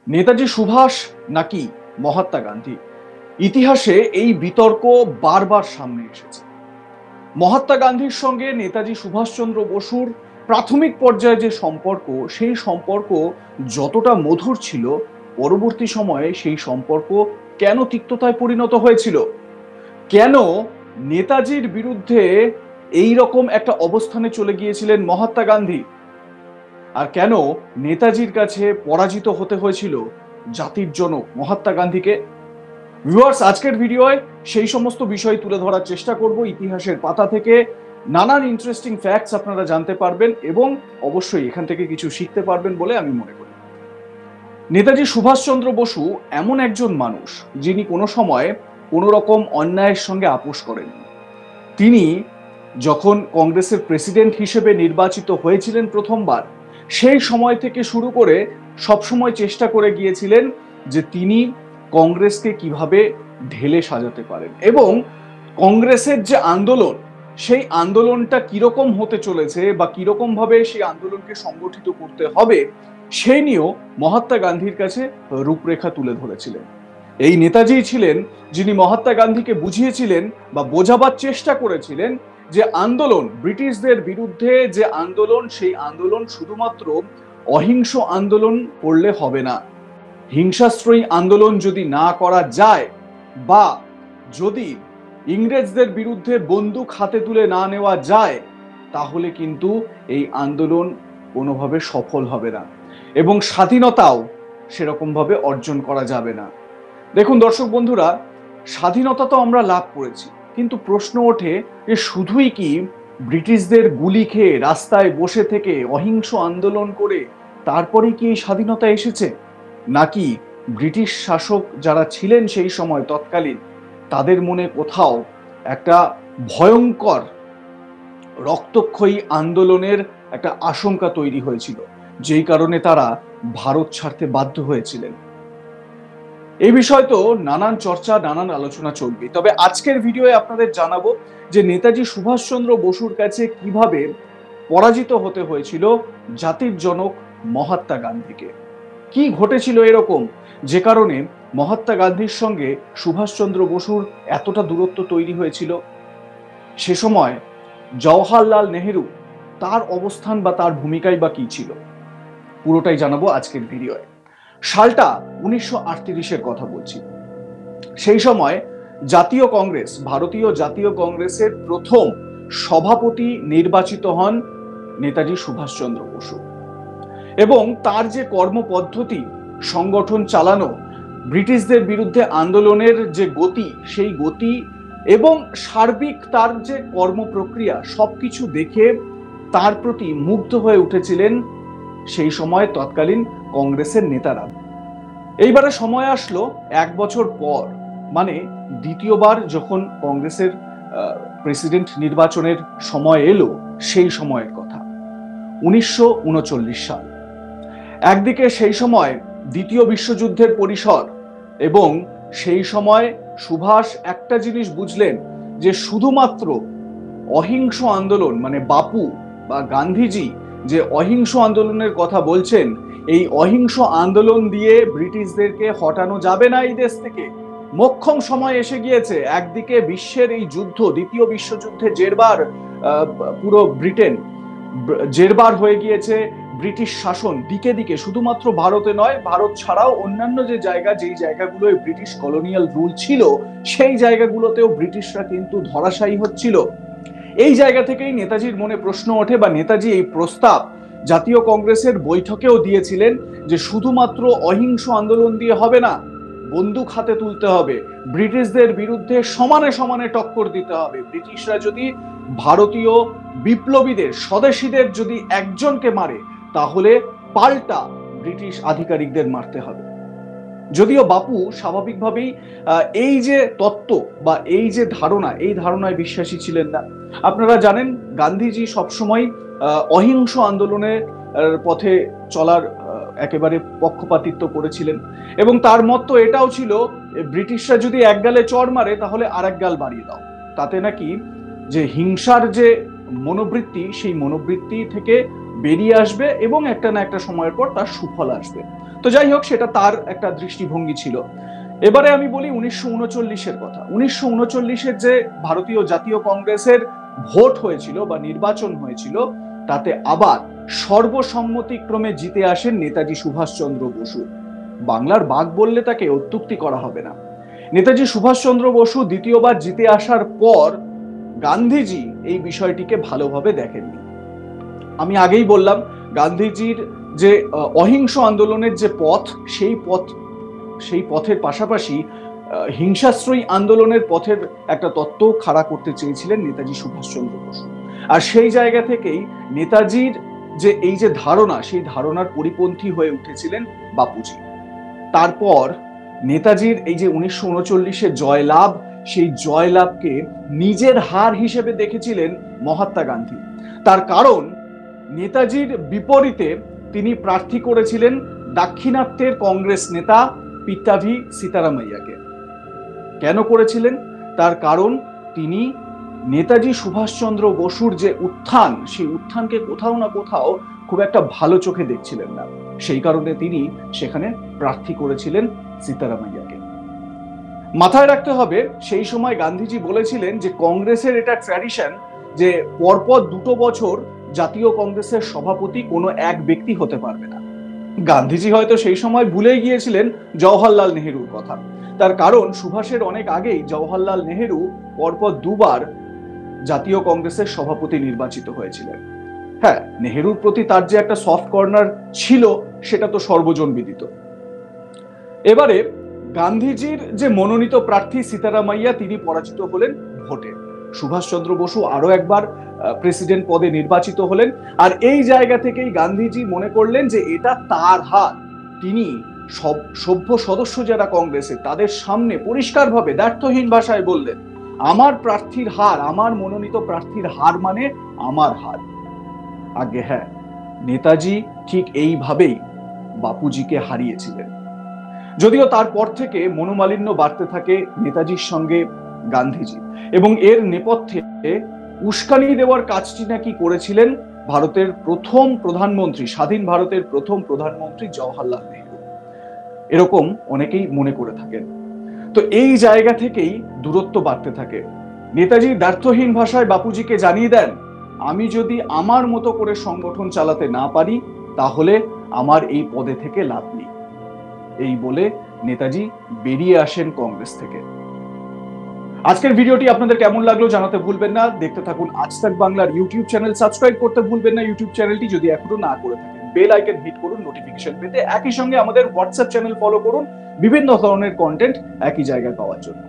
নেতাজি সুভাষ নাকি মহাত্মা গান্ধী? ইতিহাসে এই বিতর্ক বারবার সামনে এসেছে। মহাত্মা গান্ধীর সঙ্গে নেতাজি সুভাষচন্দ্র বসুর প্রাথমিক পর্যায়ে যে সম্পর্ক, সেই সম্পর্ক যতটা মধুর ছিল, পরবর্তী সময়ে সেই সম্পর্ক কেন তিক্ততায় পরিণত হয়েছিল? কেন নেতাজির বিরুদ্ধে এই রকম একটা অবস্থানে চলে গিয়েছিলেন মহাত্মা গান্ধী? আর কেন নেতাজির কাছে পরাজিত হতে হয়েছিল জাতির জনক মহাত্মা গান্ধীকে? ভিউয়ার্স, আজকের ভিডিওয় সেই সমস্ত বিষয় তুলে ধরার চেষ্টা করব। ইতিহাসের পাতা থেকে নানান ইন্টারেস্টিং ফ্যাক্টস আপনারা জানতে পারবেন এবং অবশ্যই এখান থেকে কিছু শিখতে পারবেন বলে আমি মনে করি। নেতাজি সুভাষচন্দ্র বসু এমন একজন মানুষ যিনি কোনো সময় কোনো রকম অন্যায়ের সঙ্গে আপোষ করেননি। তিনি যখন কংগ্রেসের প্রেসিডেন্ট হিসেবে নির্বাচিত হয়েছিলেন প্রথমবার, সেই সময় থেকে শুরু করে সবসময় চেষ্টা করে গিয়েছিলেন যে তিনি কংগ্রেসকে কিভাবে ঢেলে সাজাতে পারেন এবং কংগ্রেসের যে আন্দোলন, সেই আন্দোলনটা কিরকম হতে চলেছে বা কিরকম ভাবে সেই আন্দোলনকে সংগঠিত করতে হবে, সেই নিয়েও মহাত্মা গান্ধীর কাছে রূপরেখা তুলে ধরেছিলেন। এই নেতাজি ছিলেন যিনি মহাত্মা গান্ধীকে বুঝিয়েছিলেন বা বোঝাবার চেষ্টা করেছিলেন যে আন্দোলন, ব্রিটিশদের বিরুদ্ধে যে আন্দোলন, সেই আন্দোলন শুধুমাত্র অহিংস আন্দোলন করলে হবে না। হিংসাশ্রয়ী আন্দোলন যদি না করা যায় বা যদি ইংরেজদের বিরুদ্ধে বন্দুক হাতে তুলে না নেওয়া যায়, তাহলে কিন্তু এই আন্দোলন কোনোভাবে সফল হবে না এবং স্বাধীনতাও সেরকম ভাবে অর্জন করা যাবে না। দেখুন দর্শক বন্ধুরা, স্বাধীনতা তো আমরা লাভ করেছি, কিন্তু প্রশ্ন ওঠে যে শুধুই কি ব্রিটিশদের গুলি খেয়ে রাস্তায় বসে থেকে অহিংস আন্দোলন করে তারপরে কি এই স্বাধীনতা এসেছে, নাকি ব্রিটিশ শাসক যারা ছিলেন সেই সময় তৎকালীন, তাদের মনে কোথাও একটা ভয়ঙ্কর রক্তক্ষয়ী আন্দোলনের একটা আশঙ্কা তৈরি হয়েছিল, যেই কারণে তারা ভারত ছাড়তে বাধ্য হয়েছিলেন? এই বিষয় তো নানান চর্চা, নানান আলোচনা চলবে। তবে আজকের ভিডিওয়ে আপনাদের জানাবো যে নেতাজি সুভাষচন্দ্র বসুর কাছে কিভাবে পরাজিত হতে হয়েছিল জাতির জনক মহাত্মা গান্ধীকে। কি ঘটেছিল এরকম যে কারণে মহাত্মা গান্ধীর সঙ্গে সুভাষচন্দ্র বসুর এতটা দূরত্ব তৈরি হয়েছিল? সে সময় জওহরলাল নেহেরু, তার অবস্থান বা তার ভূমিকাই বা কি ছিল, পুরোটাই জানাবো আজকের ভিডিওয়ে। সালটা 1938-এর কথা বলছি। সেই সময় জাতীয় কংগ্রেস, ভারতীয় জাতীয় কংগ্রেসের প্রথম সভাপতি নির্বাচিত হন নেতাজি সুভাষচন্দ্র বসু এবং তার যে কর্মপদ্ধতি, সংগঠন চালানো, ব্রিটিশদের বিরুদ্ধে আন্দোলনের যে গতি, সেই গতি এবং সার্বিক তার যে কর্মপ্রক্রিয়া, সবকিছু দেখে তার প্রতি মুগ্ধ হয়ে উঠেছিলেন সেই সময় তৎকালীন কংগ্রেসের নেতারা। এইবারে সময় আসলো 1 বছর পর, মানে দ্বিতীয়বার যখন কংগ্রেসের প্রেসিডেন্ট নির্বাচনের সময় এলো, সেই সময়ের কথা 1939 সাল। একদিকে সেই সময় দ্বিতীয় বিশ্বযুদ্ধের পরিসর এবং সেই সময় সুভাষ একটা জিনিস বুঝলেন যে শুধুমাত্র অহিংস আন্দোলন, মানে বাপু বা গান্ধীজি যে অহিংস আন্দোলনের কথা বলছেন, এই অহিংস আন্দোলন দিয়ে ব্রিটিশদেরকে হটানো যাবে না এই দেশ থেকে। মোক্ষম সময় এসে গিয়েছে। একদিকে বিশ্বের এই যুদ্ধ, দ্বিতীয় বিশ্বযুদ্ধে জেরবার পুরো ব্রিটেন জেরবার হয়ে গিয়েছে, ব্রিটিশ শাসন দিকে দিকে, শুধুমাত্র ভারতে নয়, ভারত ছাড়াও অন্যান্য যে জায়গা, যেই জায়গাগুলোয় ব্রিটিশ কলোনিয়াল রুল ছিল, সেই জায়গাগুলোতেও ব্রিটিশরা কিন্তু ধরাশায়ী হচ্ছিল। এই জায়গা থেকেই নেতাজির মনে প্রশ্ন ওঠে বা নেতাজি এই প্রস্তাব জাতীয় কংগ্রেসের বৈঠকেও দিয়েছিলেন যে শুধুমাত্র অহিংস আন্দোলন দিয়ে হবে না, বন্দুক হাতে তুলতে হবে, ব্রিটিশদের বিরুদ্ধে সমানে সমানে টক্কর দিতে হবে। ব্রিটিশরা যদি ভারতীয় বিপ্লবীদের, স্বদেশীদের যদি একজনকে মারে, তাহলে পাল্টা ব্রিটিশ আধিকারিকদের মারতে হবে। যদিও বাপু স্বাভাবিকভাবেই এই যে তত্ত্ব বা এই যে ধারণা, এই ধারণায় বিশ্বাসী ছিলেন না। আপনারা জানেন গান্ধীজি সবসময় অহিংস আন্দোলনের পথে চলার একেবারে পক্ষপাতিত্ব করেছিলেন এবং তার মত তো এটাও ছিল, ব্রিটিশরা যদি এক গালে চড় মারে তাহলে আরেক গাল বাড়িয়ে দাও, তাতে নাকি যে হিংসার যে মনোবৃত্তি, সেই মনোবৃত্তি থেকে বেরিয়ে আসবে এবং একটা না একটা সময়ের পর তার সুফল আসবে। তো যাই হোক, সেটা তার একটা দৃষ্টিভঙ্গি ছিল। এবারে আমি বলি 1939-এর কথা। 1939-এর যে ভারতীয় জাতীয় কংগ্রেসের ভোট হয়েছিল বা নির্বাচন হয়েছিল, তাতে আবার সর্বসম্মতিক্রমে জিতে আসেন নেতাজি সুভাষচন্দ্র বসু। বাংলার বাঘ বললে তাকে অত্যুক্তি করা হবে না। নেতাজি সুভাষচন্দ্র বসু দ্বিতীয়বার জিতে আসার পর গান্ধীজি এই বিষয়টিকে ভালোভাবে দেখেননি। আমি আগেই বললাম, গান্ধীজির যে অহিংস আন্দোলনের যে পথ, সেই পথের পাশাপাশি হিংসাশ্রয়ী আন্দোলনের পথের একটা তত্ত্ব খাড়া করতে চেয়েছিলেন নেতাজি সুভাষচন্দ্র বসু। আর সেই জায়গা থেকেই নেতাজির যে এই যে ধারণা, সেই ধারণার পরিপন্থী হয়ে উঠেছিলেন বাপুজি। তারপর নেতাজির এই যে 1939-এর জয়লাভ, সেই জয়লাভকে নিজের হার হিসেবে দেখেছিলেন মহাত্মা গান্ধী। তার কারণ, নেতাজির বিপরীতে তিনি প্রার্থী করেছিলেন দাক্ষিণাত্যের কংগ্রেস নেতা পিট্টাভি সীতারামাইয়াকে। কেন করেছিলেন? তার কারণ, তিনি নেতাজি সুভাষচন্দ্র বসুর যে উত্থান, সেই উত্থানকে কোথাও না কোথাও খুব একটা ভালো চোখে দেখছিলেন না। সেই কারণে তিনি সেখানে প্রার্থী করেছিলেন সীতারামাইয়াকে। মাথায় রাখতে হবে, সেই সময় গান্ধীজি বলেছিলেন যে কংগ্রেসের এটা ট্র্যাডিশন যে পরপর 2 বছর জাতীয় কংগ্রেসের সভাপতি কোনো এক ব্যক্তি হতে পারবে না। গান্ধীজি হয়তো সেই সময় ভুলেই গিয়েছিলেন জওহরলাল নেহেরুর কথা। তার কারণ, সুভাষের অনেক আগেই জওহরলাল নেহেরু পরপর 2বার জাতীয় কংগ্রেসের সভাপতি নির্বাচিত হয়েছিলেন। হ্যাঁ, নেহেরুর প্রতি তার যে একটা সফট কর্নার ছিল, সেটা তো সর্বজন বিদিত। এবারে গান্ধীজির যে মনোনীত প্রার্থী সীতারামাইয়া, তিনি পরাজিত হলেন ভোটে। সুভাষচন্দ্র বসু আরো একবার প্রেসিডেন্ট পদে নির্বাচিত হলেন। আর এই জায়গা থেকেই গান্ধীজি মনে করলেন যে এটা তার হার। তিনি সভ্য সদস্য যারা কংগ্রেসের, তাদের সামনে পরিষ্কারভাবে দ্ব্যর্থহীন ভাষায় বললেন, আমার প্রার্থীর হার, আমার মনোনীত প্রার্থীর হার মানে আমার হার। আগে হ্যাঁ, নেতাজি ঠিক এইভাবেই বাপুজিকে হারিয়েছিলেন। যদিও তারপর থেকে মনোমালিন্য বাড়তে থাকে নেতাজির সঙ্গে গান্ধীজি, এবং এর নেপথ্যে উস্কানি দেওয়ার কাজটি নাকি করেছিলেন ভারতের প্রথম প্রধানমন্ত্রী, স্বাধীন ভারতের প্রথম প্রধানমন্ত্রী জওহরলাল নেহেরু, এরকম অনেকেই মনে করে থাকেন। তো এই জায়গা থেকেই দূরত্ব বাড়তে থাকে। নেতাজি দ্ব্যর্থহীন ভাষায় বাপুজিকে জানিয়ে দেন, আমি যদি আমার মতো করে সংগঠন চালাতে না পারি, তাহলে আমার এই পদে থেকে লাভ নেই। এই বলে নেতাজি বেরিয়ে আসেন কংগ্রেস থেকে। আজকের ভিডিওটি আপনাদের কেমন লাগলো জানাতে ভুলবেন না। দেখতে থাকুন আজ তাক বাংলার ইউটিউব চ্যানেল, সাবস্ক্রাইব করতে ভুলবেন না ইউটিউব চ্যানেলটি যদি এখনো না করে থাকেন। বেল আইকন হিট করুন নোটিফিকেশন পেতে। একই সঙ্গে আমাদের হোয়াটসঅ্যাপ চ্যানেল ফলো করুন বিভিন্ন ধরনের কন্টেন্ট একই জায়গায় পাওয়ার জন্য।